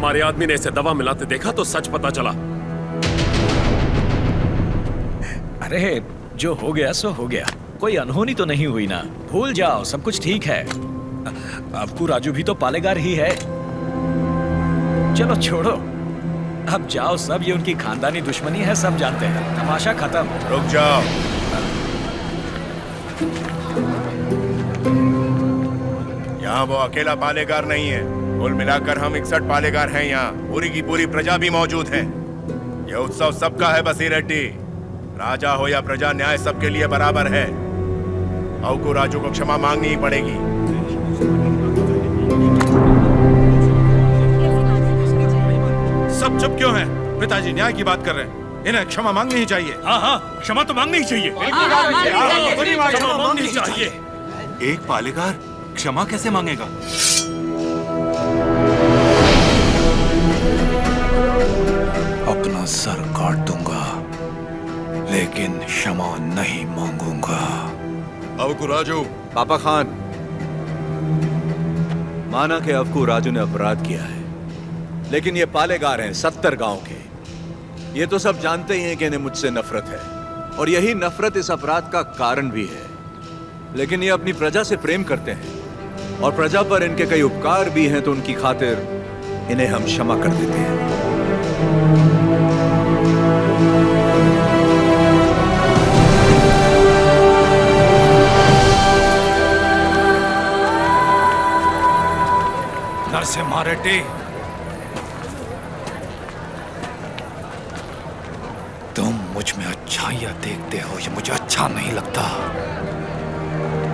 हमारे आदमी ने इसे दवा मिलाते देखा तो सच पता चला। अरे जो हो गया सो हो गया, कोई अनहोनी तो नहीं हुई ना। भूल जाओ, सब कुछ ठीक है। अवकू राजू भी तो पालेगार ही है। चलो छोड़ो, अब जाओ सब, ये उनकी खानदानी दुश्मनी है, सब जानते हैं। तमाशा खत्म। रुक जाओ। यहाँ वो अकेला पालेगार नहीं है, कुल मिलाकर हम 61 पालेगार हैं। यहाँ पूरी की पूरी प्रजा भी मौजूद है। यह उत्सव सबका है बसीरेड्डी। राजा हो या प्रजा, न्याय सबके लिए बराबर है। अवकू राजू को क्षमा मांगनी ही पड़ेगी। सब चुप क्यों हैं? पिताजी न्याय की बात कर रहे हैं, इन्हें क्षमा मांगनी ही चाहिए। हाँ हाँ, क्षमा तो मांगनी ही चाहिए। क्षमा मांगनी ही चाहिए। एक पालेगार क्षमा कैसे मांगेगा? अपना सर काट दूंगा, लेकिन क्षमा नहीं मांगूंगा। अवकू राजू। पापा खान, माना कि अवकू राजू ने अपराध किया है, लेकिन ये पालेगार हैं 70 गांव के। ये तो सब जानते ही हैं कि इन्हें मुझसे नफरत है, और यही नफरत इस अपराध का कारण भी है। लेकिन ये अपनी प्रजा से प्रेम करते हैं, और प्रजा पर इनके कई उपकार भी हैं, तो उनकी खातिर इन्हें हम क्षमा कर देते हैं। नरसिम्हा रेड्डी, तुम मुझ में अच्छाइयां देखते हो, ये मुझे अच्छा नहीं लगता।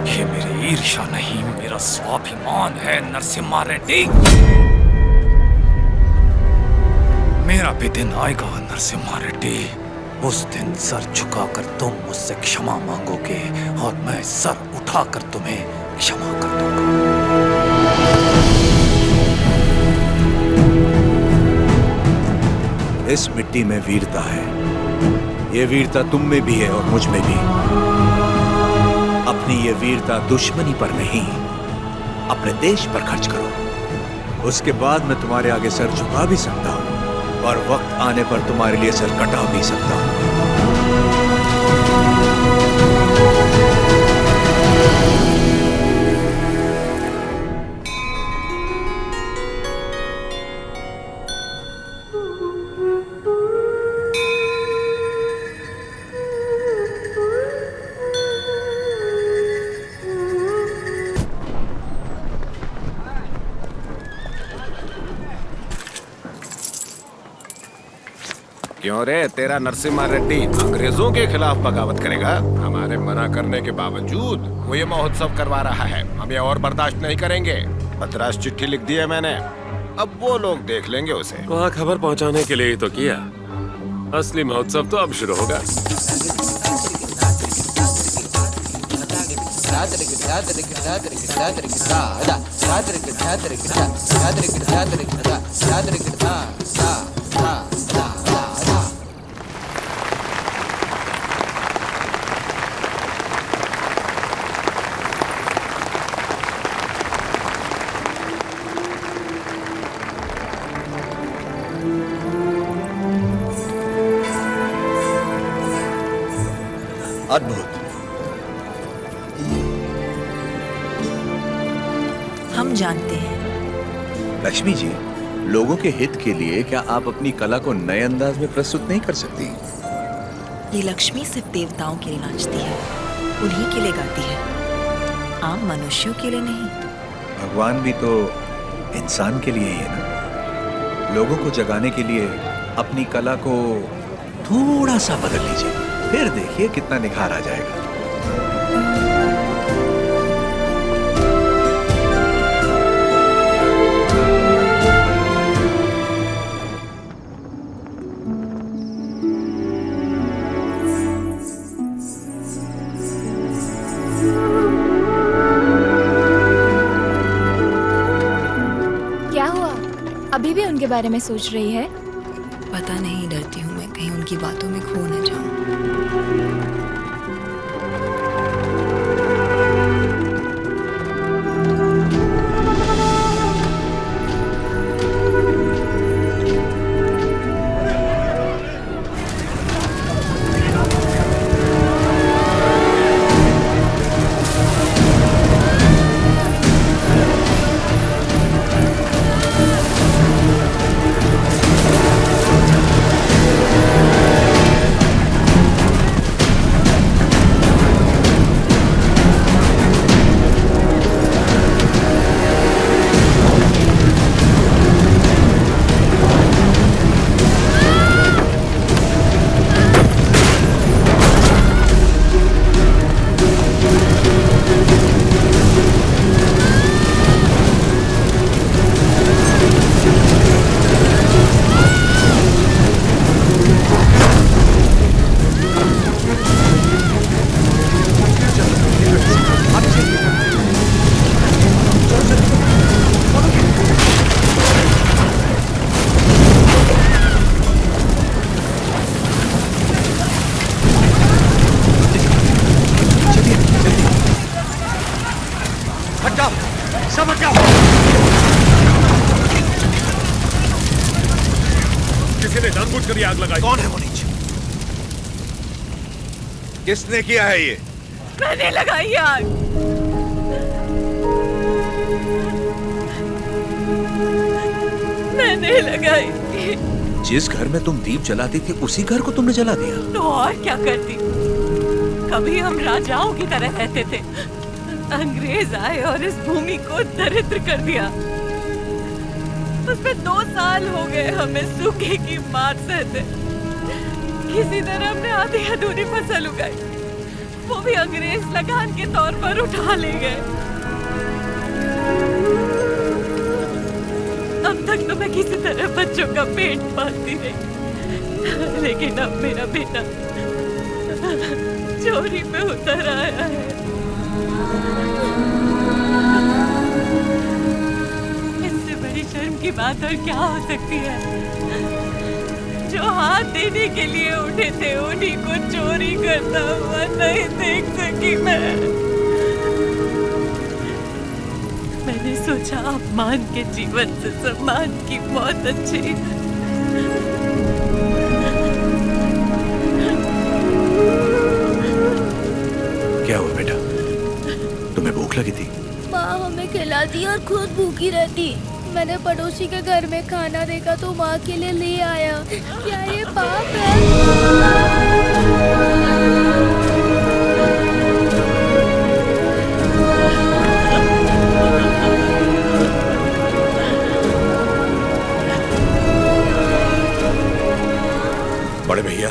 ये मेरी ईर्ष्या नहीं, मेरा स्वाभिमान है नरसिम्हा रेड्डी। मेरा भी दिन आएगा नरसिम्हा रेड्डी, उस दिन सर झुकाकर तुम मुझसे क्षमा मांगोगे, और मैं सर उठाकर तुम्हें क्षमा कर दूंगा। इस मिट्टी में वीरता है, ये वीरता तुम में भी है और मुझ में भी। अपनी ये वीरता दुश्मनी पर नहीं, अपने देश पर खर्च करो। उसके बाद मैं तुम्हारे आगे सर झुका भी सकता हूं, और वक्त आने पर तुम्हारे लिए सर कटा भी सकता हूं। क्यों रे, तेरा नरसिम्हा रेड्डी अंग्रेजों के खिलाफ बगावत करेगा? हमारे मना करने के बावजूद वो ये महोत्सव करवा रहा है। हम ये और बर्दाश्त नहीं करेंगे। मद्रास चिट्ठी लिख दी है मैंने, अब वो लोग देख लेंगे उसे। वहाँ खबर पहुँचाने के लिए ही तो किया। असली महोत्सव तो अब शुरू होगा। अद्भुत। हम जानते हैं। लक्ष्मी जी, लोगों के हित के लिए क्या आप अपनी कला को नए अंदाज में प्रस्तुत नहीं कर सकती? ये लक्ष्मी सिर्फ देवताओं के लिए नाचती है, उन्हीं के लिए गाती है, आम मनुष्यों के लिए नहीं। भगवान भी तो इंसान के लिए ही है ना। लोगों को जगाने के लिए अपनी कला को थोड़ा सा बदल लीजिए, फिर देखिए कितना निखार आ जाएगा। क्या हुआ? अभी भी उनके बारे में सोच रही है? पता नहीं, डरती हूँ मैं कहीं उनकी बातों में खो न जाऊं। किसी ने जानबूझकर ये आग लगाई। कौन है वो नीच? किसने किया है ये? मैंने लगाई आग। मैंने लगाई। जिस घर में तुम दीप जलाती थी उसी घर को तुमने जला दिया? तो और क्या करती? कभी हम राजाओं की तरह रहते थे, अंग्रेज आए और इस भूमि को दरिद्र कर दिया। उसमें 2 साल हो गए हमें सूखे की मार सहते। किसी तरह हमने आधी अधूरी फसल उगाई, वो भी अंग्रेज लगान के तौर पर उठा ले गए। अब तक तो मैं किसी तरह बच्चों का पेट पालती रही, लेकिन अब मेरा बेटा चोरी में उतर आया है। इससे बड़ी शर्म की बात और क्या हो सकती है? जो हाथ देने के लिए उठे थे उन्हीं को चोरी करता हुआ नहीं देख सकी मैं। मैंने सोचा अपमान के जीवन से सम्मान की मौत अच्छी। क्या हुआ बेटा? तुम्हें भूख लगी थी? माँ हमें खिलाती और खुद भूखी रहती। मैंने पड़ोसी के घर में खाना देखा तो माँ के लिए ले आया। क्या ये पाप है? बड़े भैया,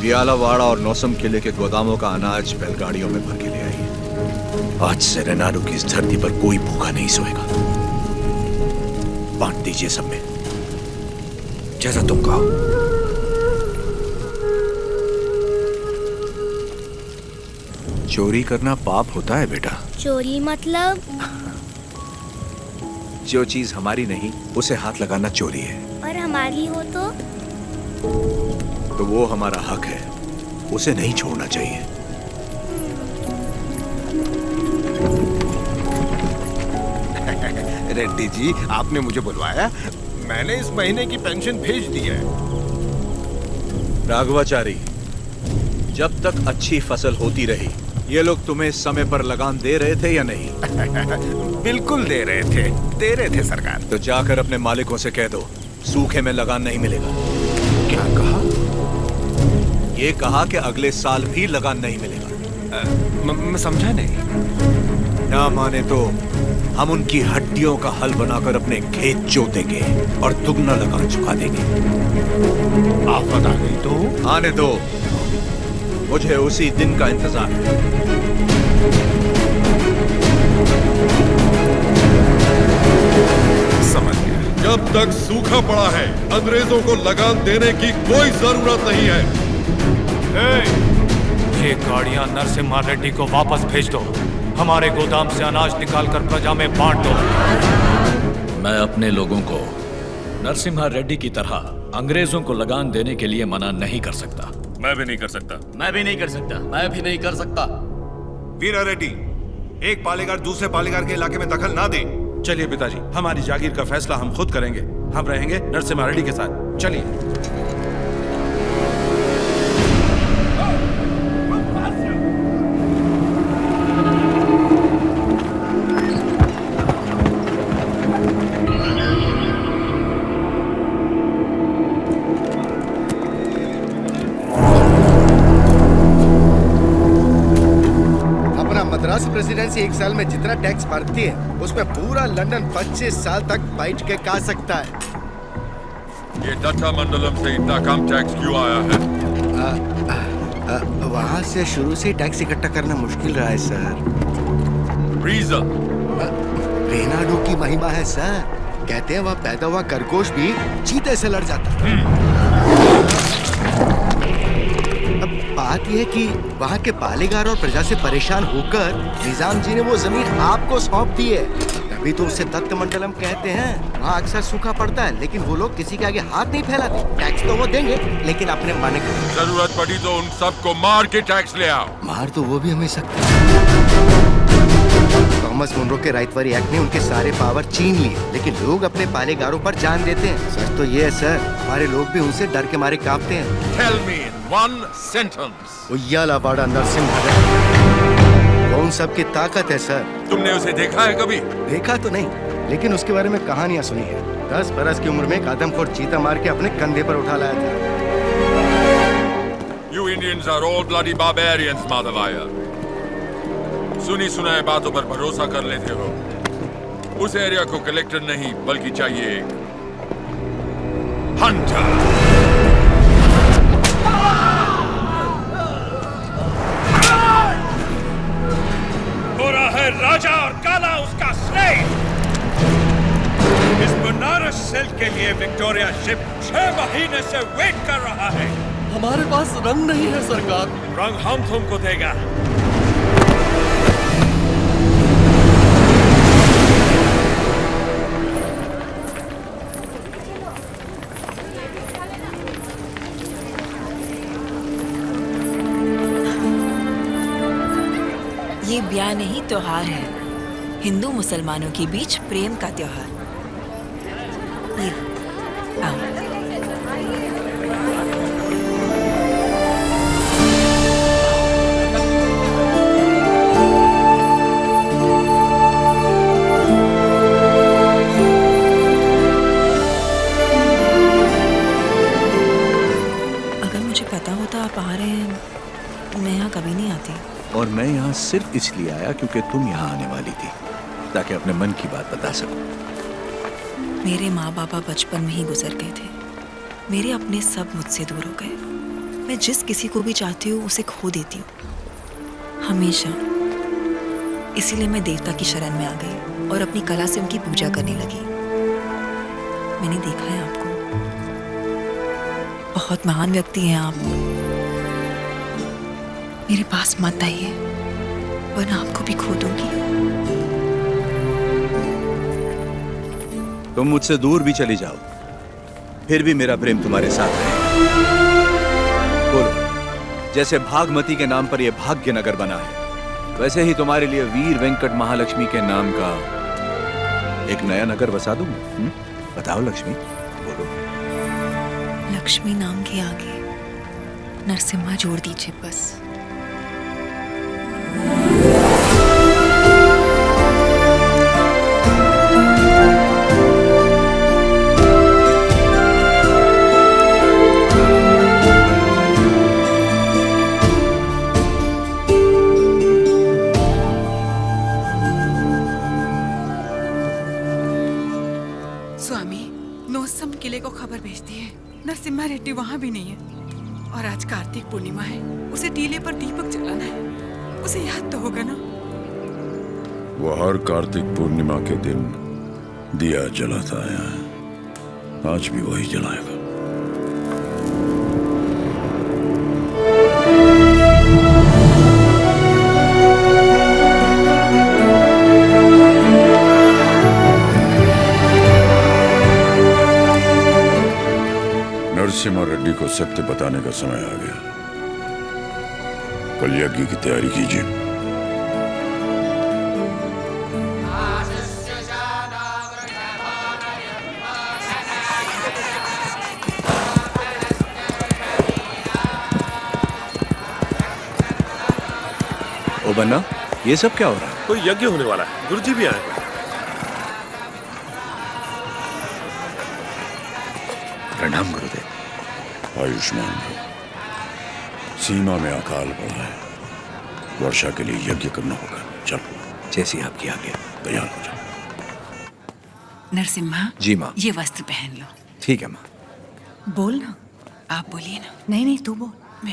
वियालावाड़ा और नौसम किले के गोदामों का अनाज बैलगाड़ियों में भर के ले आइए। आज से रेनाडू की इस धरती पर कोई भूखा नहीं सोएगा। बांट दीजिए सब में, जैसा तुम कहो। चोरी करना पाप होता है बेटा। चोरी मतलब? जो चीज हमारी नहीं उसे हाथ लगाना चोरी है। और हमारी हो तो वो हमारा हक है, उसे नहीं छोड़ना चाहिए। रेड्डी जी, आपने मुझे बुलवाया? मैंने इस महीने की पेंशन भेज दी है। राघवाचारी, जब तक अच्छी फसल होती रही ये लोग तुम्हें समय पर लगान दे रहे थे या नहीं? बिल्कुल दे रहे थे सरकार। तो जाकर अपने मालिकों से कह दो सूखे में लगान नहीं मिलेगा। क्या कहा? ये कहा कि अगले साल भी लगान नहीं मिलेगा। मैं समझा नहीं। ना माने तो हम उनकी हड्डियों का हल बनाकर अपने खेत जोतेंगे और दुगना लगान चुका देंगे। आफत आ गई तो? आने दो, मुझे उसी दिन का इंतजार है। समझ गया। जब तक सूखा पड़ा है अंग्रेजों को लगान देने की कोई जरूरत नहीं है। ये गाड़ियां नरसिम्हा रेड्डी को वापस भेज दो। हमारे गोदाम से अनाज निकालकर प्रजा में बांट दो। मैं अपने लोगों को नरसिम्हा रेड्डी की तरह अंग्रेजों को लगान देने के लिए मना नहीं कर सकता। मैं भी नहीं कर सकता। मैं भी नहीं कर सकता। मैं भी नहीं कर सकता। वीरा रेड्डी, एक पालेगार दूसरे पालेगार के इलाके में दखल ना दे। चलिए पिताजी, हमारी जागीर का फैसला हम खुद करेंगे। हम रहेंगे नरसिम्हा रेड्डी के साथ। चलिए। मद्रास प्रेसिडेंसी एक साल में जितना टैक्स भरती है उसमें पूरा लंदन 25 साल तक बैठ के खा सकता है। ये दत्ता मंडलम से इतना कम टैक्स क्यों आया है? वहाँ से शुरू से टैक्स इकट्ठा करना मुश्किल रहा है सर। रीजन? रेनाडू की महिमा है सर। कहते हैं वह पैदा हुआ खरगोश भी चीते से लड़ जाता। अब बात यह है कि वहाँ के पालेगार और प्रजा से परेशान होकर निजाम जी ने वो जमीन आपको सौंप दी है। तभी तो उसे दत्त मंडलम कहते हैं। वहाँ अक्सर सूखा पड़ता है लेकिन वो लोग किसी के आगे हाथ नहीं फैलाते। टैक्स तो वो देंगे लेकिन अपने मन का। जरूरत पड़ी तो उन सबको मार के टैक्स ले आओ। मार तो वो भी हमें सकते। थॉमस मुनरो के राइटवरी एक्ट ने उनके सारे पावर छीन लिए, लेकिन लोग अपने पालेगारों पर जान देते हैं। सच तो ये है सर, हमारे लोग भी उनसे डर के मारे कांपते हैं। Tell me in one sentence. उయ్యాలవాడ Narasimha कौन सबकी ताकत है सर? तुमने उसे देखा है कभी? देखा तो नहीं, लेकिन उसके बारे में कहानियां सुनी है। 10 बरस की उम्र में एक आदमखोर चीता मार के अपने कंधे पर उठा लाया था। You Indians are all bloody barbarians, Madhavaya. सुनी सुनाए बातों पर भरोसा कर लेते हो। उस एरिया को कलेक्टर नहीं बल्कि चाहिए एक हंटर। गोरा है राजा और काला उसका स्लेव। इस बनारस सेल के लिए विक्टोरिया शिप 6 महीने से वेट कर रहा है। हमारे पास रंग नहीं है सरकार। रंग हम तुमको देगा। ये ब्याह नहीं त्योहार है, हिंदू मुसलमानों के बीच प्रेम का त्योहार। ये आओ। अगर मुझे पता होता आप आ रहे हैं, मैं यहाँ कभी नहीं आती। और मैं यहाँ सिर्फ इसलिए आया क्योंकि तुम यहाँ आने वाली थी, ताकि अपने मन की बात बता सकूं। मेरे माँ बाप बचपन में ही गुजर गए थे। मेरे अपने सब मुझसे दूर हो गए। मैं जिस किसी को भी चाहती हूँ उसे खो देती हूँ, हमेशा। इसीलिए मैं देवता की शरण में आ गई और अपनी कला से उनकी पूजा करने लगी। मैंने देखा है आपको, बहुत महान व्यक्ति हैं आप। मेरे पास मत आइए, वरना आपको भी खो दूंगी। तुम मुझसे दूर भी चली जाओ, फिर भी मेरा प्रेम तुम्हारे साथ रहेगा। बोलो, जैसे भागमती के नाम पर यह भाग्यनगर बना है, वैसे ही तुम्हारे लिए वीर वेंकट महालक्ष्मी के नाम का एक नया नगर बसा दूं। बताओ लक्ष्मी, बोलो। लक्ष्मी नाम के आगे नरसिम्हा जोड़ दीजिए बस। स्वामी, नोसम किले को खबर भेजती है, नरसिम्हा रेड्डी वहाँ भी नहीं है। और आज कार्तिक पूर्णिमा है, उसे टीले पर दीपक जलाना है। उसे याद तो होगा ना? वो हर कार्तिक पूर्णिमा के दिन दिया जलाता आया है, आज भी वही जलाएगा। नरसिम्हा रेड्डी को सत्य बताने का समय आ गया। कल यज्ञ की तैयारी कीजिए। ओ बन्ना, ये सब क्या हो रहा है? कोई यज्ञ होने वाला है, गुरुजी भी आए। प्रणाम गुरुदेव। आयुष्मान भव। सीमा में अकाल पड़ा है, वर्षा के लिए यज्ञ करना होगा। चलो, जैसी आपकी आज्ञा। तैयार हो जाओ। नरसिम्हा जी माँ। ये वस्त्र पहन लो। ठीक है माँ। बोल ना, आप बोलिए ना। नहीं तू बोल।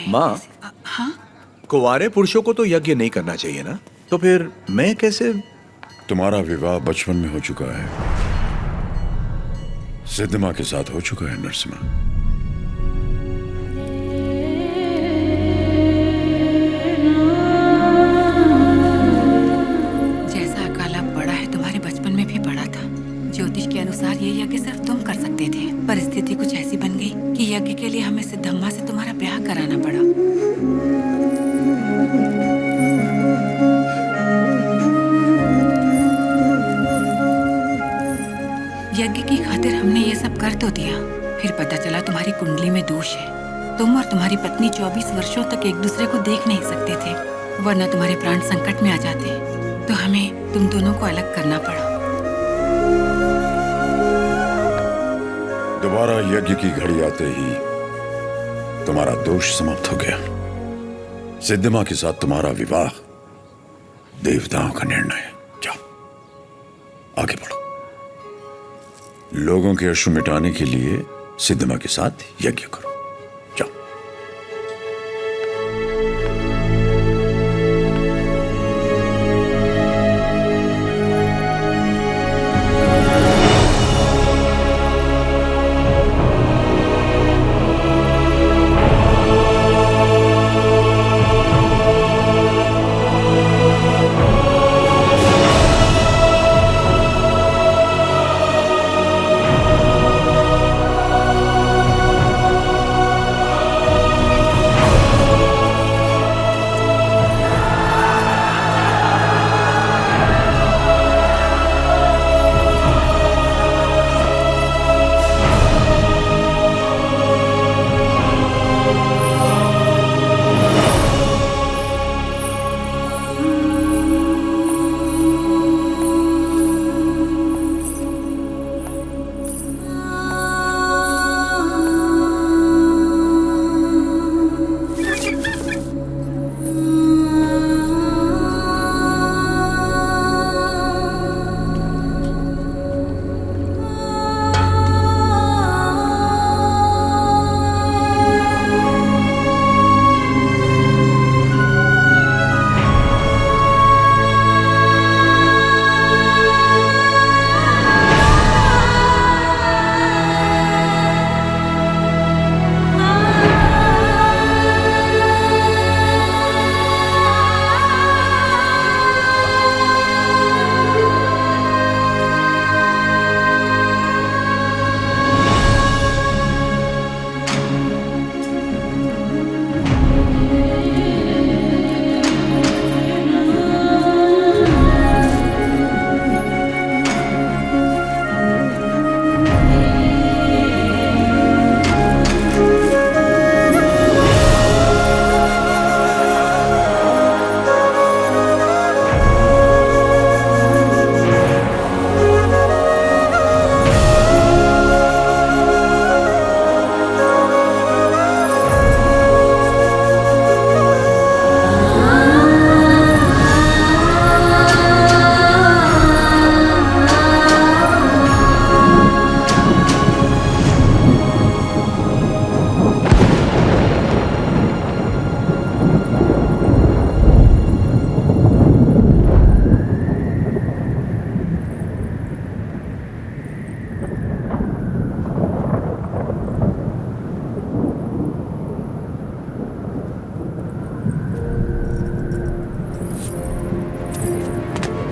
माँ, हाँ, कुंवारे पुरुषों को तो यज्ञ नहीं करना चाहिए ना, तो फिर मैं कैसे? तुम्हारा विवाह बचपन में हो चुका है, सिद्धमा के साथ हो चुका है नरसिम्हा। जैसा अकाला पड़ा है तुम्हारे बचपन में भी पड़ा था। ज्योतिष के अनुसार ये यज्ञ सिर्फ तुम कर सकते थे। परिस्थिति कुछ ऐसी बन गई कि यज्ञ के लिए हमें सिद्धम्मा से तुम्हारा ब्याह कराना पड़ा। यज्ञ की खातिर हमने ये सब कर तो दिया, फिर पता चला तुम्हारी कुंडली में दोष है। तुम और तुम्हारी पत्नी 24 वर्षों तक एक दूसरे को देख नहीं सकते थे, वरना तुम्हारे प्राण संकट में आ जाते। तो हमें तुम दोनों को अलग करना पड़ा। दोबारा यज्ञ की घड़ी आते ही तुम्हारा दोष समाप्त हो गया। सिद्धिमा के साथ तुम्हारा विवाह देवताओं का निर्णय है। जाओ आगे बढ़ो। लोगों के अश्रु मिटाने के लिए सिद्धिमा के साथ यज्ञ करो। जाओ।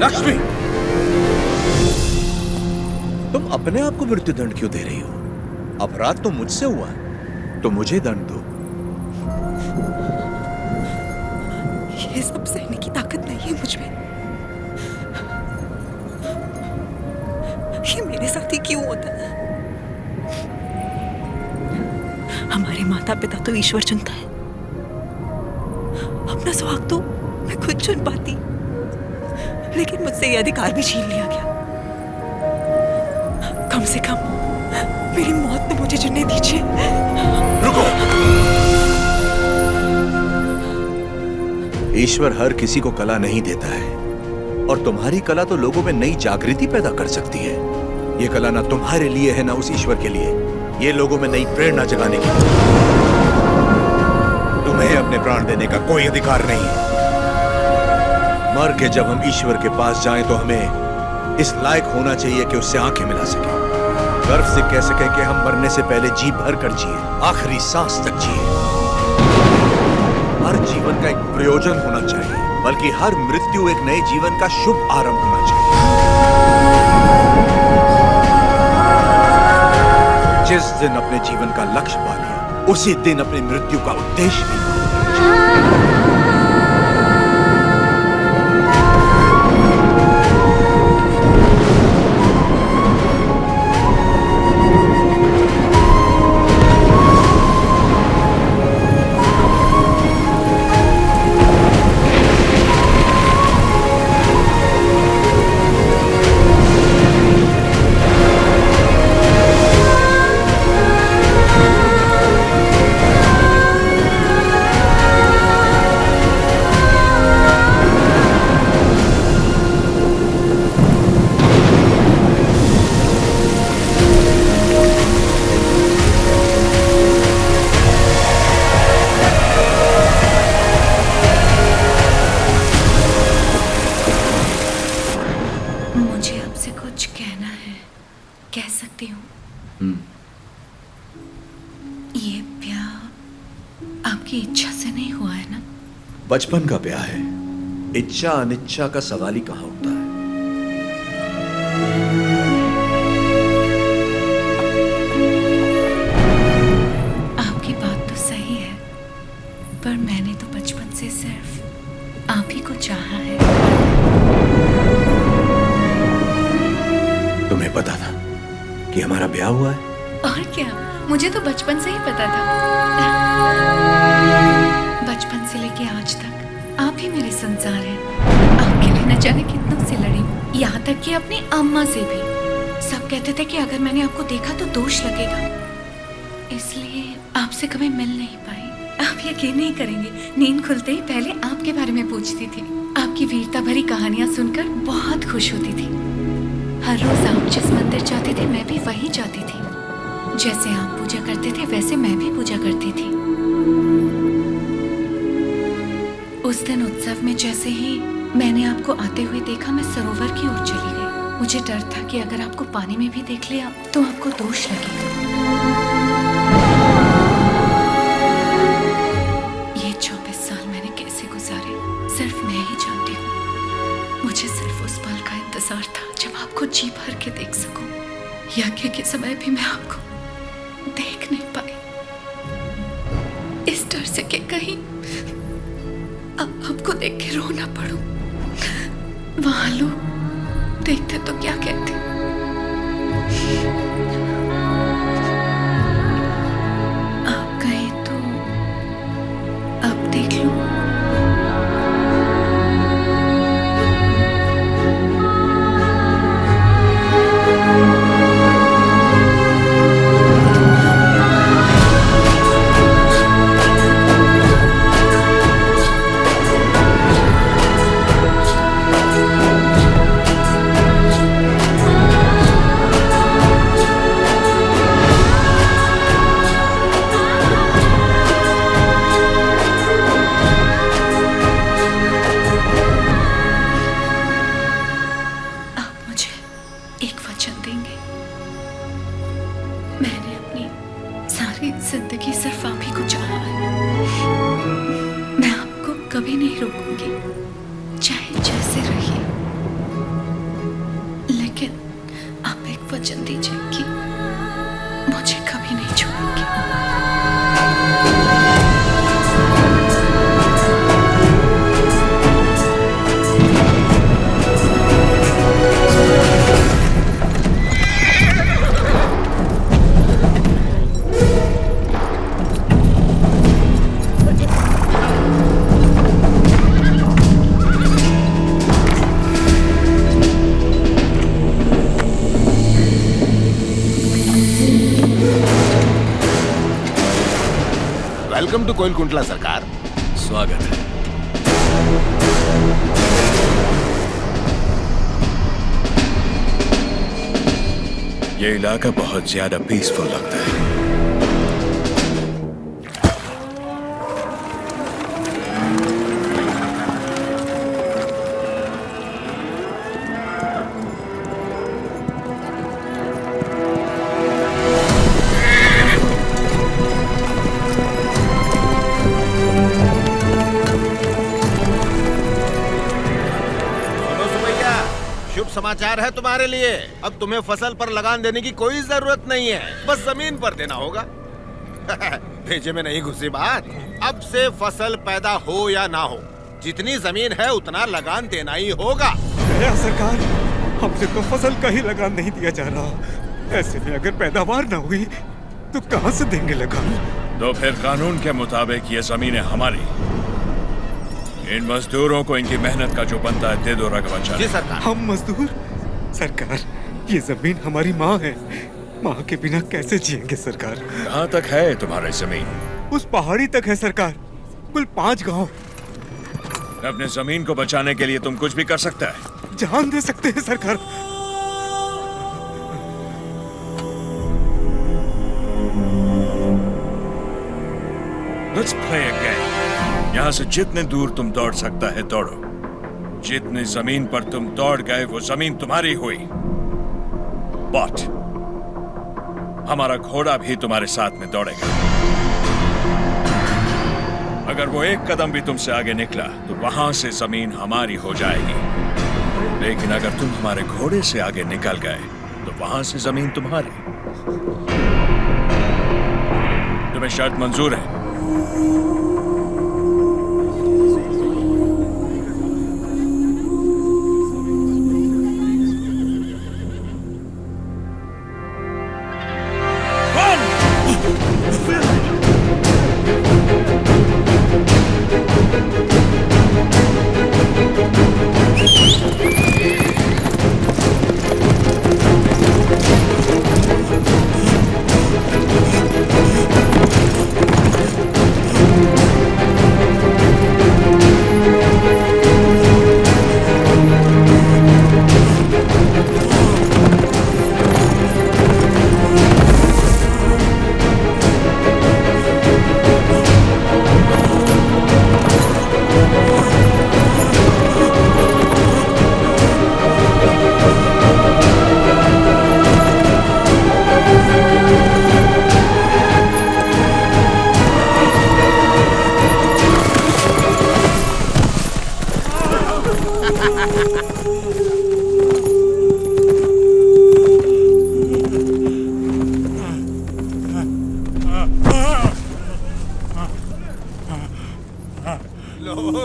लक्ष्मी, तुम अपने आप को मृत्युदंड क्यों दे रही हो? अपराध तो मुझसे हुआ है, तो मुझे दंड दो। ये सब सहने की ताकत नहीं है मुझ में। ये मेरे साथ ही क्यों होता है? हमारे माता पिता तो ईश्वर चुनता है, अपना सुहाग तो मैं खुद चुन पाती, लेकिन मुझसे ये अधिकार भी छीन लिया गया। कम से कम मेरी मौत तो मुझे चुनने दीजिए। रुको। ईश्वर हर किसी को कला नहीं देता है, और तुम्हारी कला तो लोगों में नई जागृति पैदा कर सकती है। ये कला ना तुम्हारे लिए है ना उस ईश्वर के लिए, ये लोगों में नई प्रेरणा जगाने की। तुम्हें अपने प्राण देने का कोई अधिकार नहीं है। मर के जब हम ईश्वर के पास जाएं तो हमें इस लायक होना चाहिए कि उससे आंखें मिला सके, गर्व से कह सके कि हम मरने से पहले जी भर कर जिए, आखिरी सांस तक जिए। हर जीवन का एक प्रयोजन होना चाहिए, बल्कि हर मृत्यु एक नए जीवन का शुभ आरंभ होना चाहिए। जिस दिन अपने जीवन का लक्ष्य पा लिया, उसी दिन अपनी मृत्यु का उद्देश्य भी पा लिया। कहना है कह सकती हूँ। ये ब्याह आपकी इच्छा से नहीं हुआ है ना? बचपन का ब्याह है, इच्छा अनिच्छा का सवाल ही कहाँ होता है। आपकी बात तो सही है, पर मैंने तो बचपन से सिर्फ आप ही को चाहा है। तुम्हें पता था कि हमारा ब्याह हुआ है? और क्या, मुझे तो बचपन से ही पता था। बचपन से लेके आज तक आप ही मेरे संसार हैं। आपके लिए न जाने कितनों से लड़ी हूँ, यहाँ तक कि अपनी अम्मा से भी। सब कहते थे कि अगर मैंने आपको देखा तो दोष लगेगा, इसलिए आपसे कभी मिल नहीं पाई। आप यकीन नहीं करेंगे, नींद खुलते ही पहले आपके बारे में पूछती थी। आपकी वीरता भरी कहानियां सुनकर बहुत खुश होती थी। हर रोज आप जिस मंदिर जाते थे मैं भी वहीं जाती थी। जैसे आप पूजा करते थे वैसे मैं भी पूजा करती थी। उस दिन उत्सव में जैसे ही मैंने आपको आते हुए देखा, मैं सरोवर की ओर चली गई। मुझे डर था कि अगर आपको पानी में भी देख लिया तो आपको दोष लगेगा। ये 24 साल मैंने कैसे गुजारे सिर्फ मैं ही जानती हूँ। मुझे सिर्फ उस पल का इंतजार था जब आपको जी भर के देख सकूं। यज्ञ के समय भी मैं आपको देख नहीं पाई, इस डर से कि कहीं आपको देख के रो ना पड़ूं। वहां लोग देखते तो क्या कहते। आप कहे तो अब देख लो। जिंदगी सिर्फ आप ही को चाहा है। मैं आपको कभी नहीं रोकूंगी, चाहे जैसे रहिए, लेकिन आप एक वचन दीजिए कि मुझे कभी नहीं छोड़ेंगे। वेलकम टू कोइलकुंटला सरकार। स्वागत है। ये इलाका बहुत ज्यादा पीसफुल लगता है। समाचार है तुम्हारे लिए। अब तुम्हें फसल पर लगान देने की कोई जरूरत नहीं है, बस जमीन पर देना होगा। भेजे में नहीं घुसी बात। अब से फसल पैदा हो या ना हो, जितनी जमीन है उतना लगान देना ही होगा। सरकार, हमसे तो फसल का ही लगान नहीं दिया जा रहा। ऐसे में अगर पैदावार ना हुई तो कहां से देंगे लगान? तो फिर कानून के मुताबिक ये जमीनें हमारी। इन मजदूरों को इनकी मेहनत का जो बनता है दे दो रकबा। जी सरकार। हम मजदूर? सरकार, ये जमीन हमारी माँ है। माँ के बिना कैसे जिएंगे सरकार? कहाँ तक है तुम्हारी जमीन? उस पहाड़ी तक है सरकार, कुल 5 गांव। अपने जमीन को बचाने के लिए तुम कुछ भी कर सकता है। जान दे सकते हैं सरकार। Let's play a game. यहाँ से जितने दूर तुम दौड़ सकता है दौड़ो। जितनी जमीन पर तुम दौड़ गए वो जमीन तुम्हारी हुई। बट हमारा घोड़ा भी तुम्हारे साथ में दौड़ेगा। अगर वो एक कदम भी तुमसे आगे निकला तो वहां से जमीन हमारी हो जाएगी, लेकिन अगर तुम हमारे घोड़े से आगे निकल गए तो वहां से जमीन तुम्हारी। तुम्हें शर्त मंजूर है?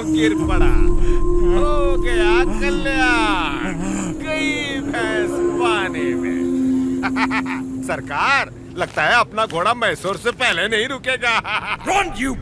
गिर पड़ा, हो गया कल्याण, गई भैंस पानी में। सरकार, लगता है अपना घोड़ा मैसूर से पहले नहीं रुकेगा। Run, you!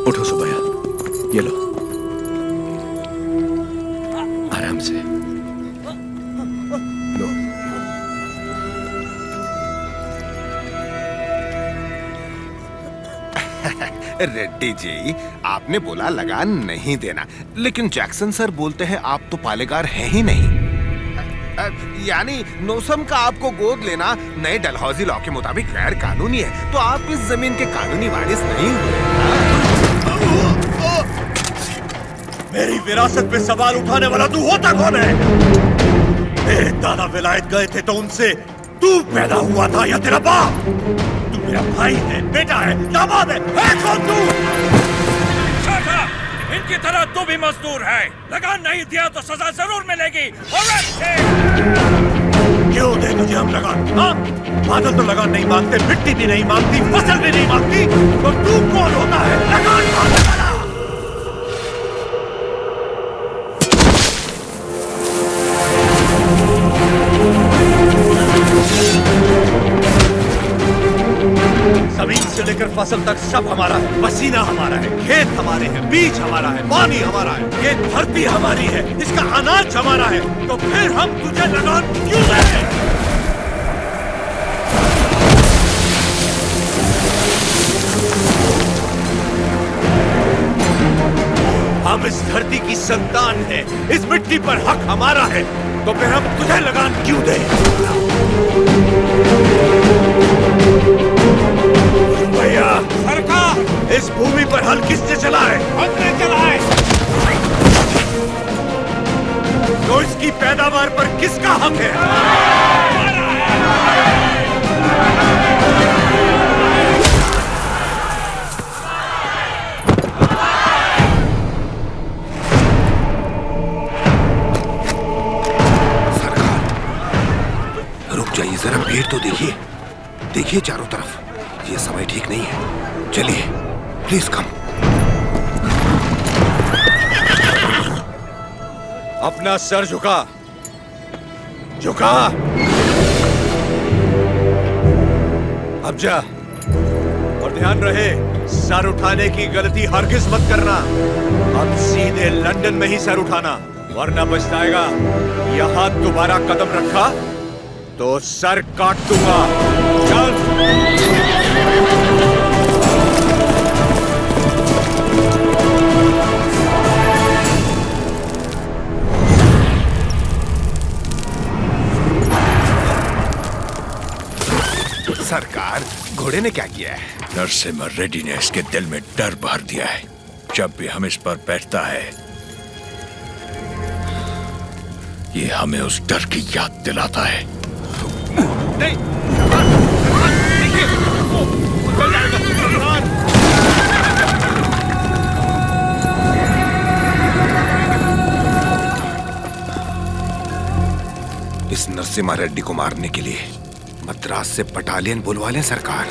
उठो सुबैया, ये लो, आराम से लो। रेड्डी जी, आपने बोला लगान नहीं देना, लेकिन जैक्सन सर बोलते हैं आप तो पालेगार हैं ही नहीं। यानी नोसम का आपको गोद लेना नए डलहौजी लॉ के मुताबिक गैर कानूनी है, तो आप इस जमीन के कानूनी वारिस नहीं हुए। मेरी विरासत पे सवाल उठाने वाला तू होता कौन है? मेरे दादा विलायत गए थे तो उनसे तू पैदा हुआ था या तेरा बाप? तू मेरा भाई है, बेटा है, दामाद है कौन तू? इनकी तरह तू भी मजदूर है, लगान नहीं दिया तो सजा जरूर मिलेगी। क्यों दे तुझे हम लगान? हाँ? बादल तो लगान नहीं मांगते, मिट्टी भी नहीं मांगती, फसल भी नहीं मांगती, तो तू कौन होता है लगान मांगने वाला? जमीन से लेकर फसल तक सब हमारा है, पसीना हमारा है, खेत हमारे हैं, बीज हमारा है, पानी हमारा है, ये धरती हमारी है, इसका अनाज हमारा है, तो फिर हम तुझे लगान क्यों दें? हम इस धरती की संतान हैं, इस मिट्टी पर हक हमारा है, तो फिर हम तुझे लगान क्यों दें? भैया, सरकार, इस भूमि पर हल किसने चला है? हमने चला है। तो इसकी पैदावार पर किसका हक है? जाइए, जरा भीड़ तो देखिए, देखिए चारों तरफ, ये समय ठीक नहीं है। चलिए, प्लीज कम। अपना सर झुका, झुका। अब जा, और ध्यान रहे सर उठाने की गलती हरगिज मत करना। अब सीधे लंदन में ही सर उठाना, वरना पछताएगा। यहां दोबारा कदम रखा तो सर काट दूंगा। चल। सरकार, घोड़े ने क्या किया है? नरसिम्हा रेड्डी ने इसके दिल में डर भर दिया है। जब भी हम इस पर बैठता है, ये हमें उस डर की याद दिलाता है। नहीं, इस नरसिम्हा रेड्डी को मारने के लिए मद्रास से बटालियन बुलवा लें सरकार।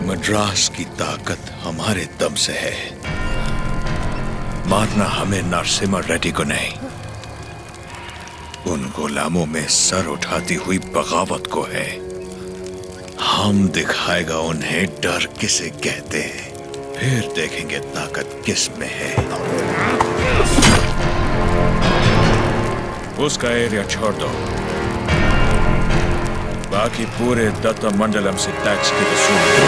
मद्रास की ताकत हमारे दम से है। मारना हमें नरसिम्हा रेड्डी को नहीं, उन गुलामों में सर उठाती हुई बगावत को है। हम दिखाएगा उन्हें डर किसे कहते हैं, फिर देखेंगे ताकत किस में है। उसका एरिया छोड़ दो, बाकी पूरे दत्ता मंडलम से टैक्स की वसूली।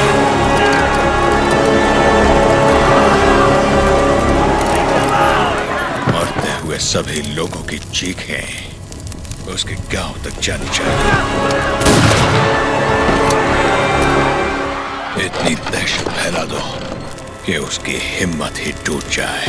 मरते हुए सभी लोगों की चीखें उसके गांव तक जानी चाहिए। इतनी दहशत फैला दो कि उसकी हिम्मत ही टूट जाए।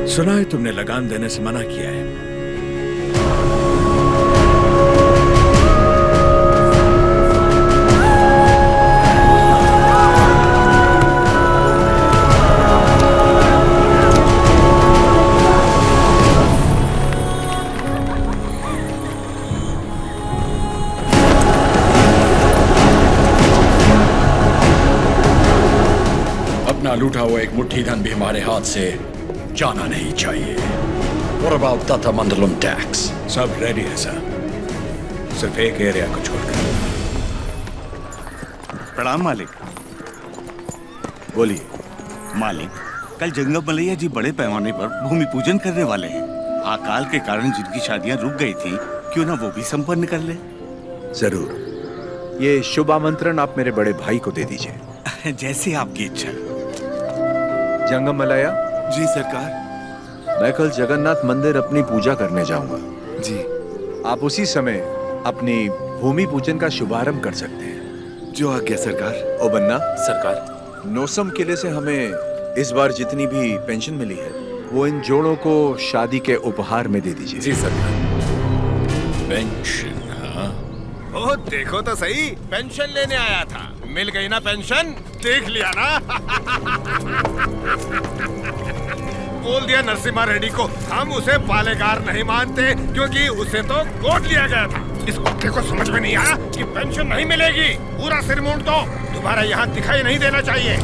सुना है तुमने लगान देने से मना किया है। अपना लूटा हुआ एक मुट्ठी धन भी हमारे हाथ से जाना नहीं चाहिए। What about Tata Mandalam tax? सब रेडी है सर, सिर्फ एक एरिया को छोड़कर। प्रणाम मालिक। बोलिए। मालिक, कल जंगम मलैया जी बड़े पैमाने पर भूमि पूजन करने वाले हैं। अकाल के कारण जिनकी शादियां रुक गई थी, क्यों ना वो भी संपन्न कर ले। जरूर, ये शुभ आमंत्रण आप मेरे बड़े भाई को दे दीजिए। जैसे आपकी इच्छा। जंगम मलैया जी सरकार। मैं कल जगन्नाथ मंदिर अपनी पूजा करने जाऊंगा। जी। आप उसी समय अपनी भूमि पूजन का शुभारंभ कर सकते हैं। जो आज्ञा सरकार। ओ बन्ना सरकार, नोसम किले से हमें इस बार जितनी भी पेंशन मिली है वो इन जोड़ों को शादी के उपहार में दे दीजिए। जी सरकार। पेंशन? हाँ, ओ देखो तो सही, पेंशन लेने आया था, मिल गई ना पेंशन, देख लिया ना। बोल दिया नरसिम्हा रेड्डी को, हम उसे पालेगार नहीं मानते क्योंकि उसे तो गोद लिया गया था। इस कुत्ते को समझ में नहीं आया कि पेंशन नहीं मिलेगी। पूरा सिर मूंड दो, दोबारा यहाँ दिखाई नहीं देना चाहिए।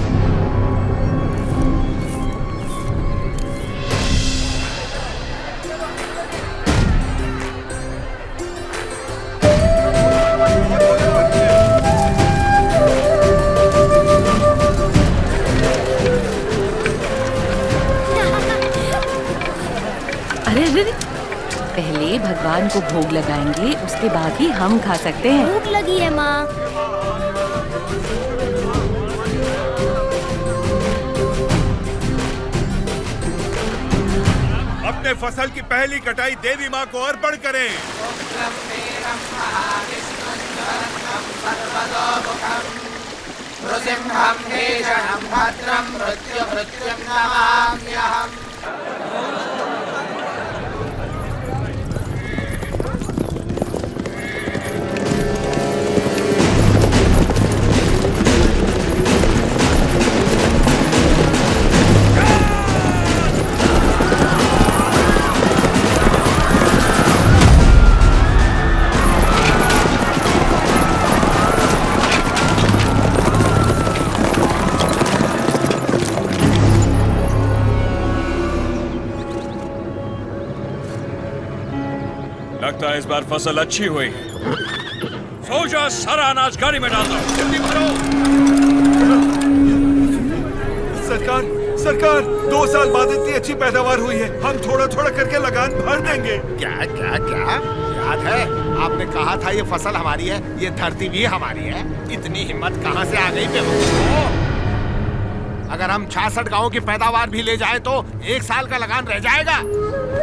पहले भगवान को भोग लगाएंगे, उसके बाद ही हम खा सकते हैं। भूख लगी है माँ। फसल की पहली कटाई देवी माँ को अर्पण करें। लगता है इस बार फसल अच्छी हुई। सो जा, सारा अनाज गाड़ी में डाल दो। जल्दी करो। सरकार, सरकार, 2 साल बाद इतनी अच्छी पैदावार हुई है, हम थोड़ा थोड़ा करके लगान भर देंगे। क्या क्या क्या याद है आपने कहा था ये फसल हमारी है, ये धरती भी हमारी है। इतनी हिम्मत कहाँ से आ गई बेवकूफ? अगर हम 66 गांवों की पैदावार भी ले जाए तो 1 साल का लगान रह जाएगा।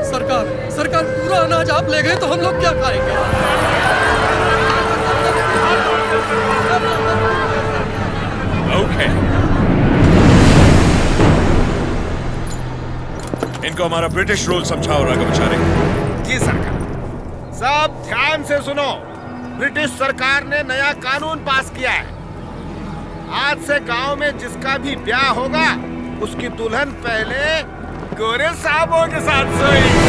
सरकार, सरकार, पूरा अनाज आप ले गए तो हम लोग क्या खाएंगे? ओके, इनको हमारा ब्रिटिश रूल समझाओ राघवाचार्य। जी सरकार। सब ध्यान से सुनो, ब्रिटिश सरकार ने नया कानून पास किया है। आज से गांव में जिसका भी ब्याह होगा उसकी दुल्हन पहले गोरे साहबों के साथ सोएगी।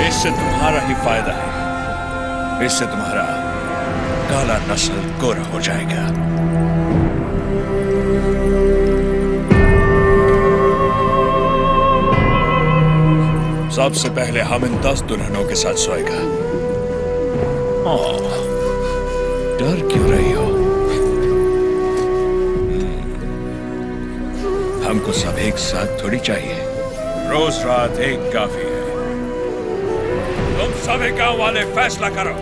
इससे तुम्हारा ही फायदा है, इससे तुम्हारा काला नस्ल गोरा हो जाएगा। सबसे पहले हम इन 10 दुल्हनों के साथ सोएगा। डर क्यों रही हो? हमको सब एक साथ थोड़ी चाहिए, रोज रात एक काफी है। तुम सभी गांव वाले फैसला करो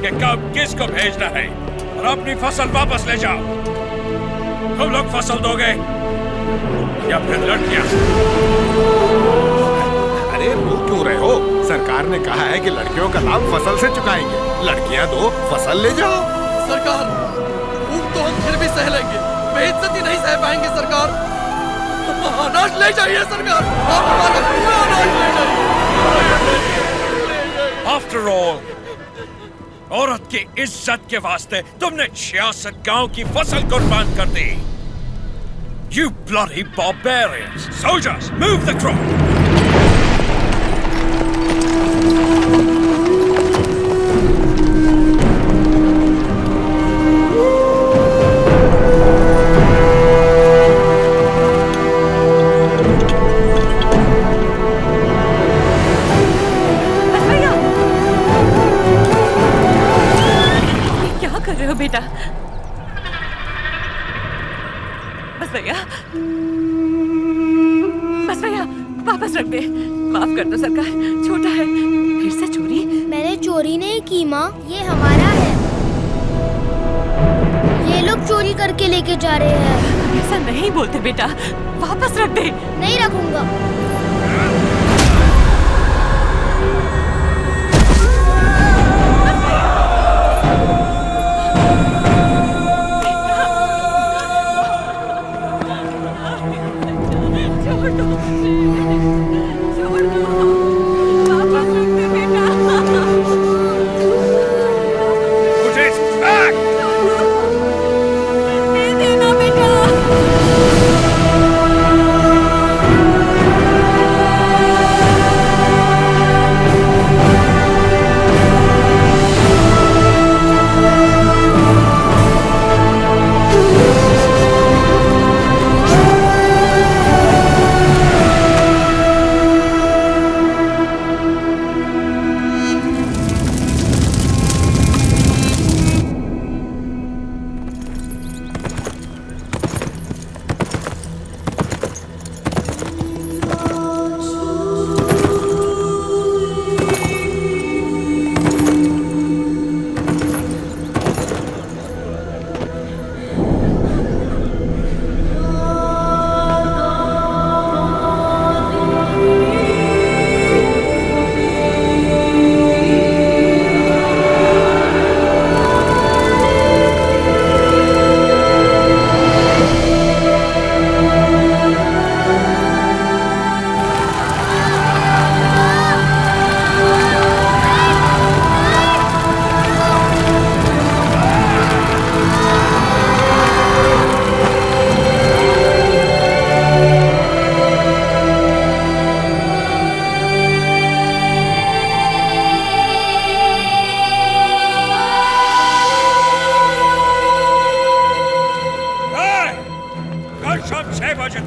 कि कब किसको भेजना है और अपनी फसल वापस ले जाओ। तुम लोग फसल दोगे या फिर लड़कियां? अरे रोक क्यों रहे हो? सरकार ने कहा है कि लड़कियों का लाभ फसल से चुकाएंगे, लड़कियां दो, फसल ले जाओ। सरकार, भूख तो हम फिर भी सह लेंगे, बेइज्जती नहीं सह पाएंगे सरकार। अनाज ले जाइए सरकार, आप हमारा पूरा अनाज ले जाइए। आफ्टर ऑल, औरत की इज्जत के वास्ते तुमने 66 गांव की फसल कुर्बान कर दी। You bloody barbarians! Soldiers, move the crop! बेटा, बस भैया, बस भैया, वापस रख दे। माफ कर दो सरकार, छोटा है। फिर से चोरी? मैंने चोरी नहीं की माँ, ये हमारा है। ये लोग चोरी करके लेके जा रहे हैं। ऐसा नहीं बोलते बेटा, वापस रख दे। नहीं रखूंगा।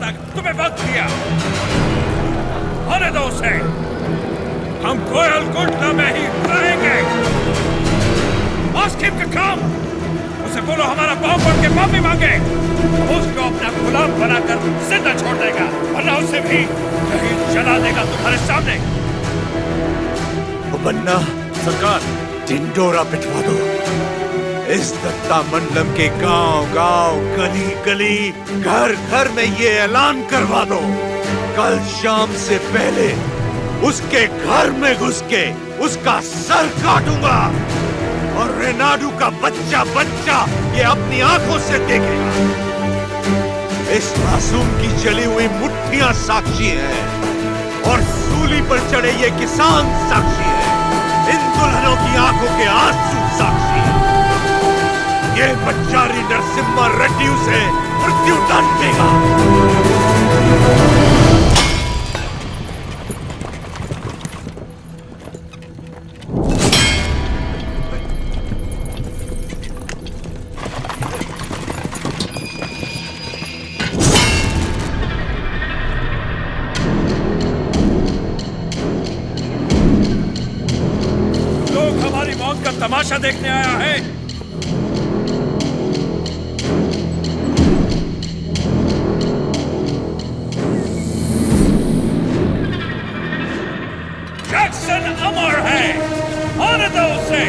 तक तुम्हें वक्त दिया। आने दो उसे। हम कोयल गुंडा में ही रहेंगे। Ask him to come. उसे बोलो हमारा पाँव पड़ के माफी मांगे। उसको अपना गुलाम बनाकर जिंदा छोड़ देगा, वरना उसे भी कहीं जला देगा तुम्हारे सामने। बन्ना सरकार, ढिंडोरा पिटवा दो। इस दत्ता मंडलम के गांव गांव, गली गली, घर घर में ये ऐलान करवा दो, कल शाम से पहले उसके घर में घुस के उसका सर काटूंगा और रेनाडू का बच्चा बच्चा ये अपनी आंखों से देखेगा। इस मासूम की जली हुई मुट्ठियां साक्षी हैं और सूली पर चढ़े ये किसान साक्षी हैं। इन दुल्हनों की आंखों के आंसू साक्षी हैं। ये बच्चारी नरसिम्हा रेड्डी उसे मृत्यु दंड देगा। लोग हमारी मौत का तमाशा देखने आया है। जैक्सन अमर है, आने दो उसे।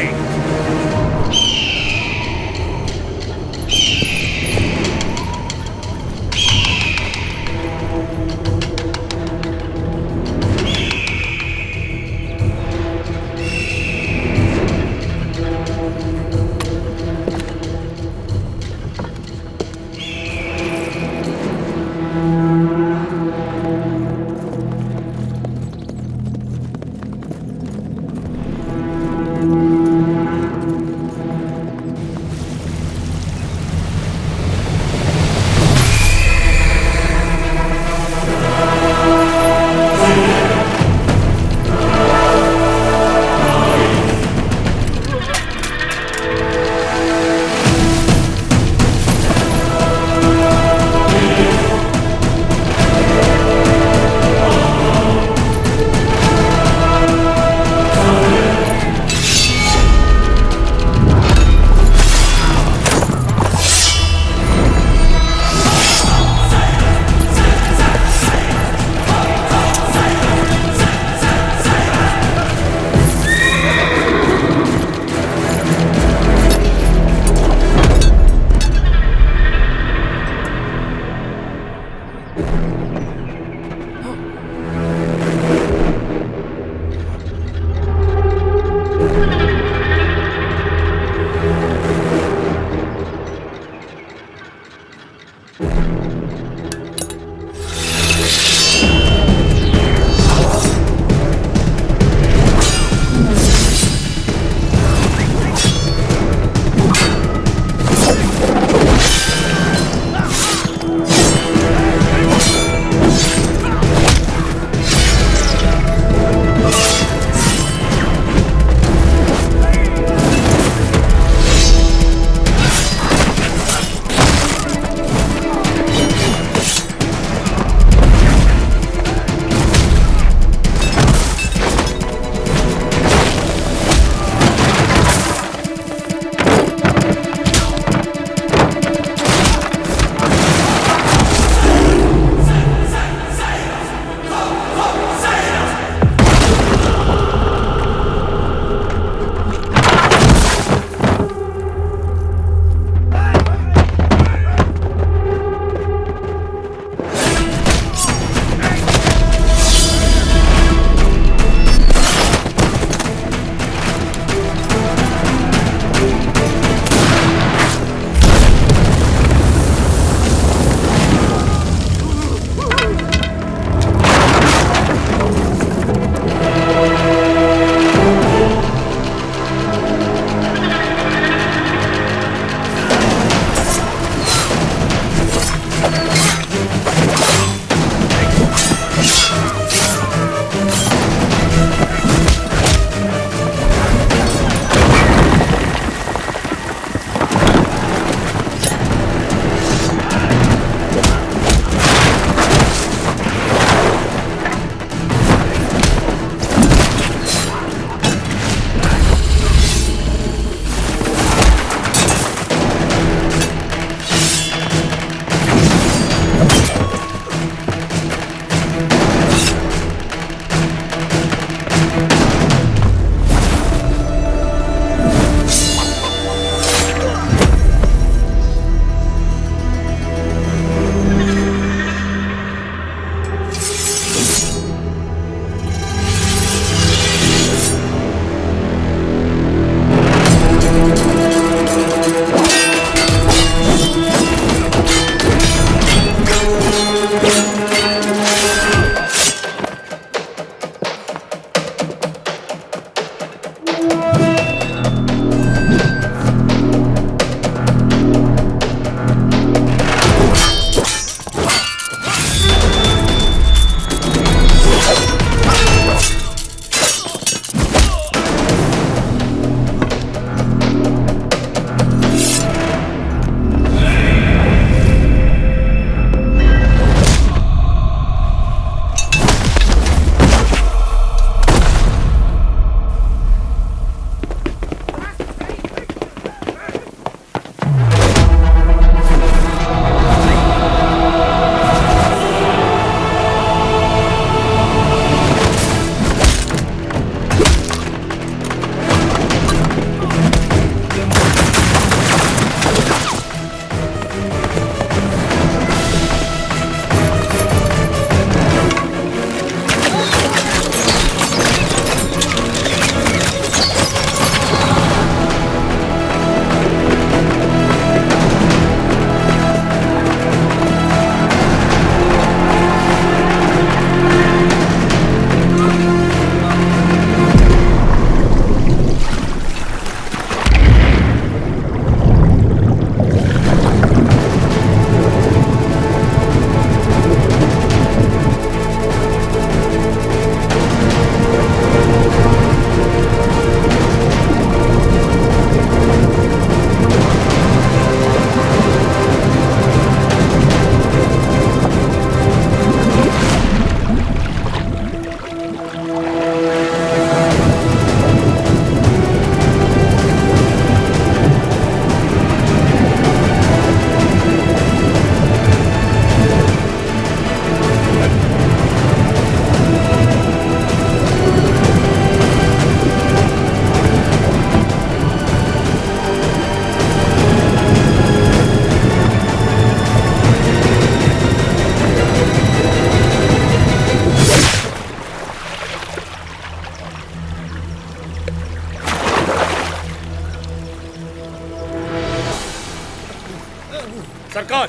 सरकार,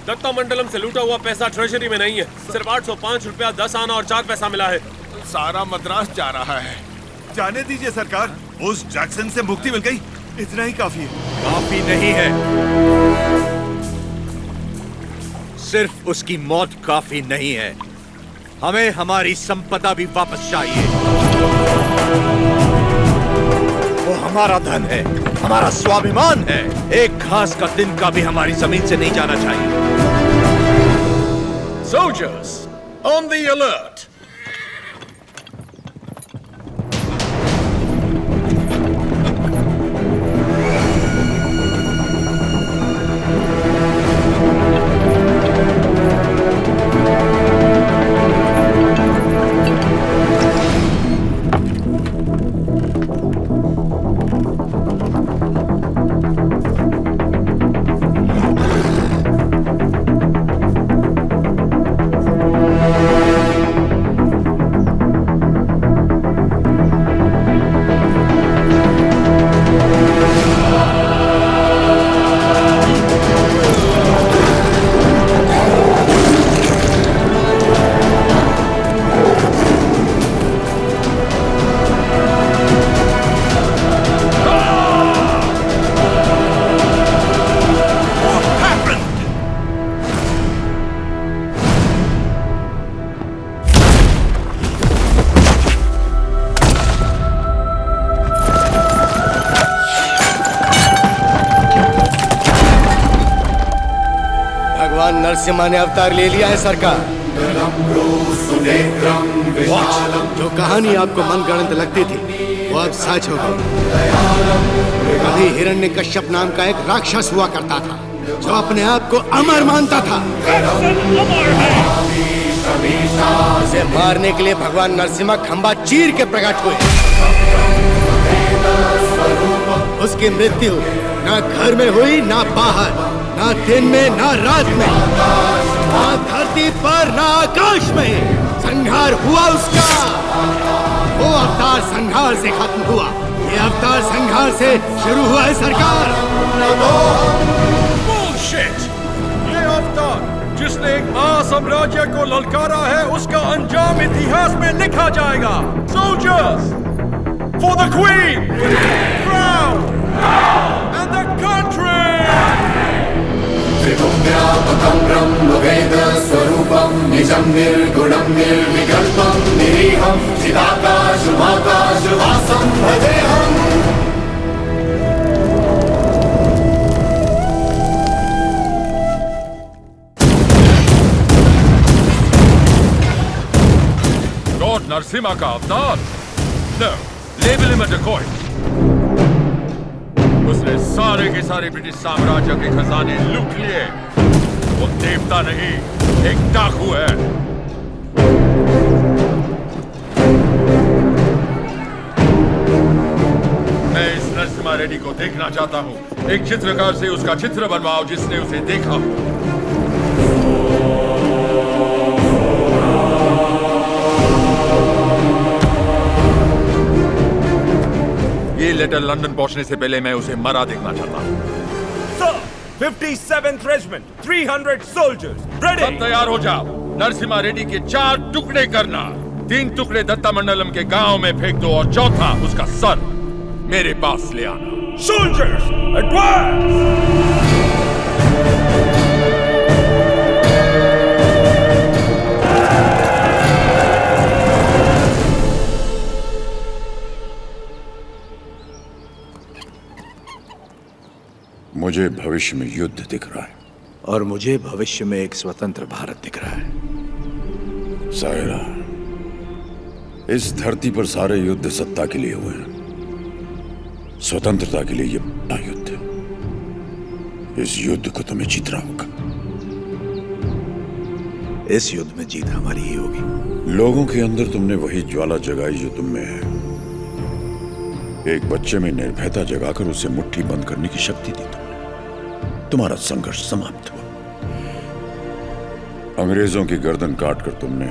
दत्ता मंडलम से लूटा हुआ पैसा ट्रेजरी में नहीं है। सिर्फ 805 रुपया 10 आना और 4 पैसा मिला है। सारा मद्रास जा रहा है। जाने दीजिए सरकार, उस जैक्सन से मुक्ति मिल गई, इतना ही काफी है। काफी नहीं है, सिर्फ उसकी मौत काफी नहीं है, हमें हमारी संपदा भी वापस चाहिए। वो हमारा धन है, हमारा स्वाभिमान है। एक घास का दिन का भी हमारी जमीन से नहीं जाना चाहिए। Soldiers, on the alert! Narasimha ने अवतार ले लिया है सरकार। जो कहानी आपको मनगढ़ंत लगती थी वो अब सच हो गई। कभी हिरण्यकश्यप नाम का एक राक्षस हुआ करता था जो अपने आप को अमर मानता था। उसे मारने के लिए भगवान नरसिम्हा खंबा चीर के प्रकट हुए। उसकी मृत्यु ना घर में हुई, ना बाहर, ना दिन में, ना रात में, ना धरती पर, ना आकाश में। संहार हुआ उसका। वो अवतार संहार से खत्म हुआ, ये अवतार संहार से शुरू हुआ है सरकार। Bullshit! ये अवतार जिसने एक महासाम्राज्य को ललकारा है, उसका अंजाम इतिहास में लिखा जाएगा। Soldiers, for the Queen, crown, and the country! त्रिगुण्यापकं ब्रह्मवेदस्वरूपं निजं निर्गुणं निर्विकल्पं निरीहं चिदाकाशमाकाशवासं भजेऽहम्। लॉर्ड नरसिम्हा का अवतार? No, label him a decoy. उसने सारे के सारे ब्रिटिश साम्राज्य के खजाने लूट लिए। वो देवता नहीं, एक डाकू है। मैं इस नरसिम्हा रेड्डी को देखना चाहता हूँ। एक चित्रकार से उसका चित्र बनवाओ जिसने उसे देखा हो। ये लेटर लंदन पहुंचने से पहले मैं उसे मरा देखना चाहता हूँ। 57th Regiment, 300 soldiers, ready! सब तैयार हो जाओ। नरसिम्हा रेड्डी के 4 टुकड़े करना। 3 टुकड़े दत्ता मंडलम के गांव में फेंक दो और चौथा उसका सर मेरे पास ले आना। Soldiers, advance! मुझे भविष्य में युद्ध दिख रहा है और मुझे भविष्य में एक स्वतंत्र भारत दिख रहा है। सायरा, इस धरती पर सारे युद्ध सत्ता के लिए हुए हैं। स्वतंत्रता के लिए ये बड़ा युद्ध है। इस युद्ध को तुम्हें जीतना होगा। इस युद्ध में जीत हमारी ही होगी। लोगों के अंदर तुमने वही ज्वाला जगाई जो तुम में है। एक बच्चे में निर्भयता जगाकर उसे मुट्ठी बंद करने की शक्ति दी तुमने। तुम्हारा संघर्ष समाप्त हुआ। अंग्रेजों की गर्दन काटकर तुमने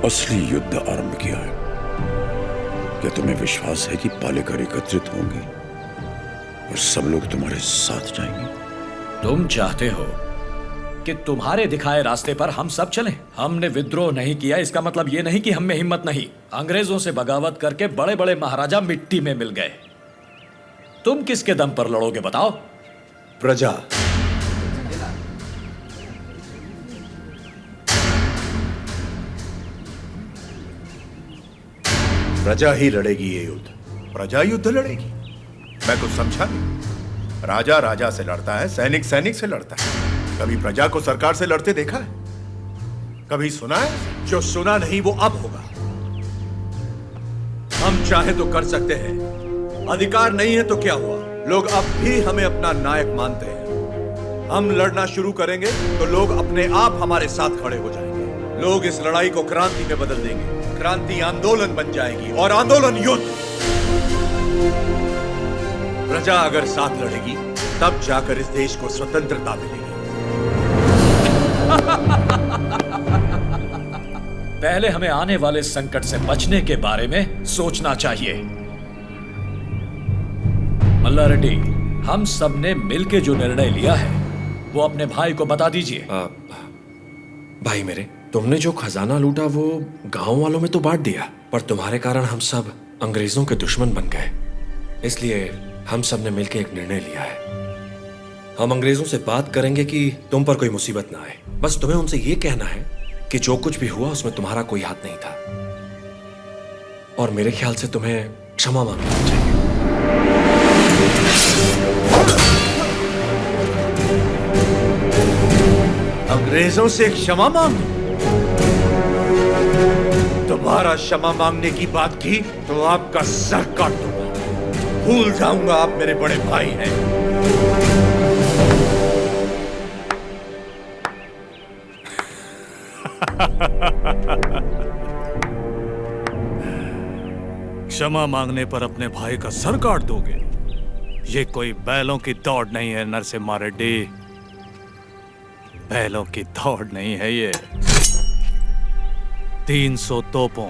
असली युद्ध आरंभ किया है। क्या तुम्हें विश्वास है कि पालेकर एकत्रित होंगे और सब लोग तुम्हारे साथ जाएंगे? तुम चाहते हो कि तुम्हारे दिखाए रास्ते पर हम सब चलें? हमने विद्रोह नहीं किया, इसका मतलब ये नहीं कि हम में हिम्मत नहीं। अंग्रेजों से बगावत करके बड़े बड़े महाराजा मिट्टी में मिल गए। तुम किसके दम पर लड़ोगे बताओ? प्रजा। प्रजा ही लड़ेगी ये युद्ध। प्रजा युद्ध लड़ेगी? मैं कुछ समझा नहीं। राजा राजा से लड़ता है, सैनिक सैनिक से लड़ता है। कभी प्रजा को सरकार से लड़ते देखा है? कभी सुना है? जो सुना नहीं वो अब होगा। हम चाहे तो कर सकते हैं, अधिकार नहीं है तो क्या हुआ? लोग अब भी हमें अपना नायक मानते हैं। हम लड़ना शुरू करेंगे तो लोग अपने आप हमारे साथ खड़े हो जाएंगे। लोग इस लड़ाई को क्रांति में बदल देंगे। क्रांति आंदोलन बन जाएगी और आंदोलन युद्ध। प्रजा अगर साथ लड़ेगी तब जाकर इस देश को स्वतंत्रता मिलेगी। पहले हमें आने वाले संकट से बचने के बारे में सोचना चाहिए। मल्ला रेड्डी, हम सब ने मिलकर जो निर्णय लिया है वो अपने भाई को बता दीजिए। भाई मेरे, तुमने जो खजाना लूटा वो गांव वालों में तो बांट दिया, पर तुम्हारे कारण हम सब अंग्रेजों के दुश्मन बन गए। इसलिए हम सब ने मिलकर एक निर्णय लिया है। हम अंग्रेजों से बात करेंगे कि तुम पर कोई मुसीबत ना आए। बस तुम्हें उनसे ये कहना है कि जो कुछ भी हुआ उसमें तुम्हारा कोई हाथ नहीं था, और मेरे ख्याल से तुम्हें क्षमा मांगनी चाहिए। अंग्रेजों से क्षमा मांग? तुम्हारा क्षमा मांगने की बात की तो आपका सर काट दूंगा। भूल जाऊंगा आप मेरे बड़े भाई हैं। क्षमा मांगने पर अपने भाई का सर काट दोगे? ये कोई बैलों की दौड़ नहीं है नरसिम्हा रेड्डी। बैलों की दौड़ नहीं है ये। 300 तोपों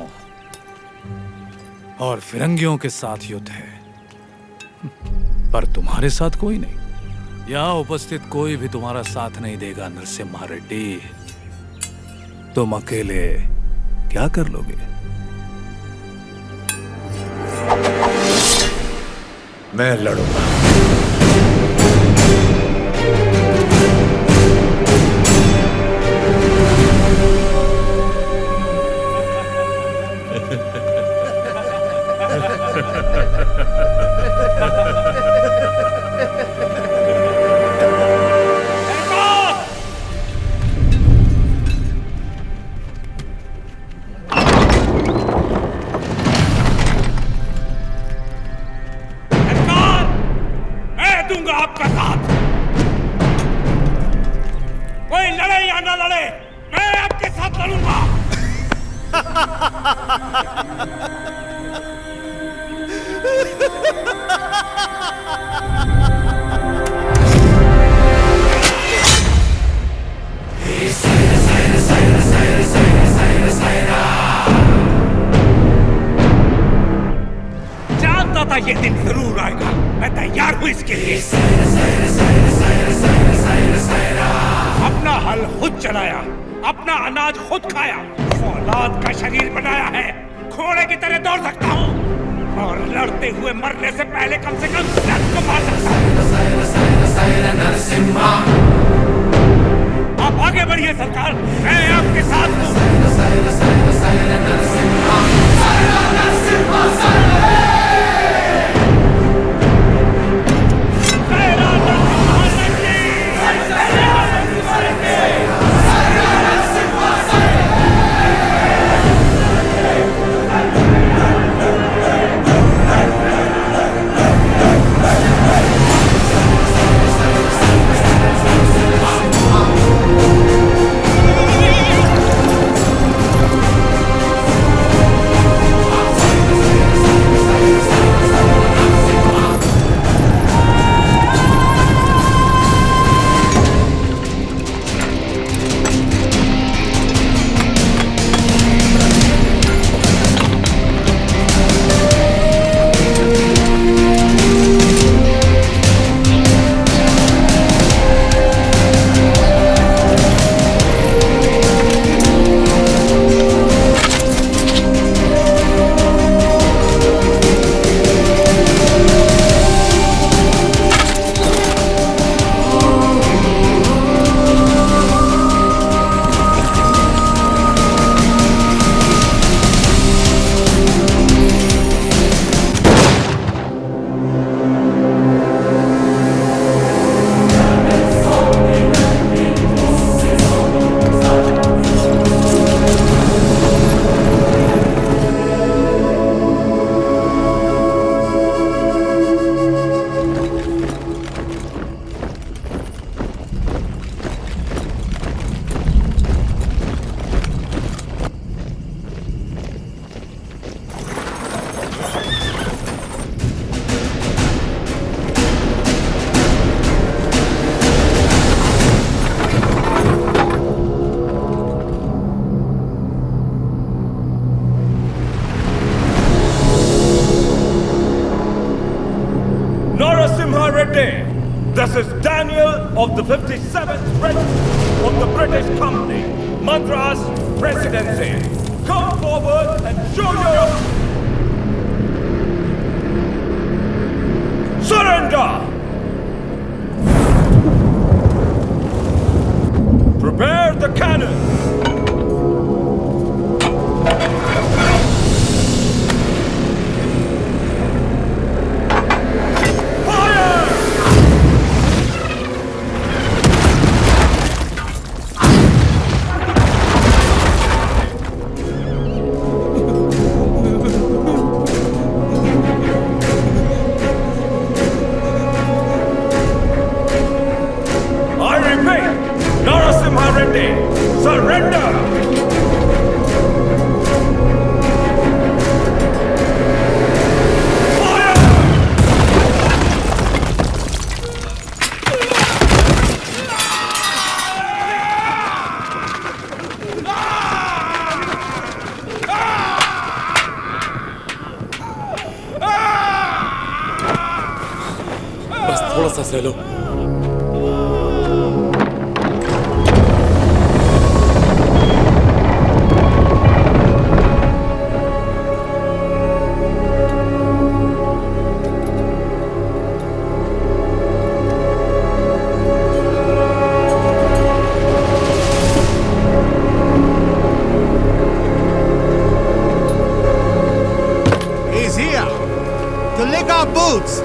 और फिरंगियों के साथ युद्ध है, पर तुम्हारे साथ कोई नहीं। यहाँ उपस्थित कोई भी तुम्हारा साथ नहीं देगा नरसिम्हा रेड्डी। तुम अकेले क्या कर लोगे? मैं लड़ूंगा। जानता था ये दिन जरूर आएगा। मैं तैयार हूं इसके लिए। अपना हल खुद चलाया, अपना अनाज खुद खाया, औलाद का शरीर बनाया है। घोड़े की तरह दौड़ सकता हूँ और लड़ते हुए मरने से पहले कम से कम दर्द को मार सकता हूँ। आप आगे बढ़िए सरकार, मैं आपके साथ हूँ। General of the 57th Regiment of the British Company, Madras Presidency. Come forward and show your... Surrender! Prepare the cannon! थोड़ा सा सह लो। He's here to lick our boots.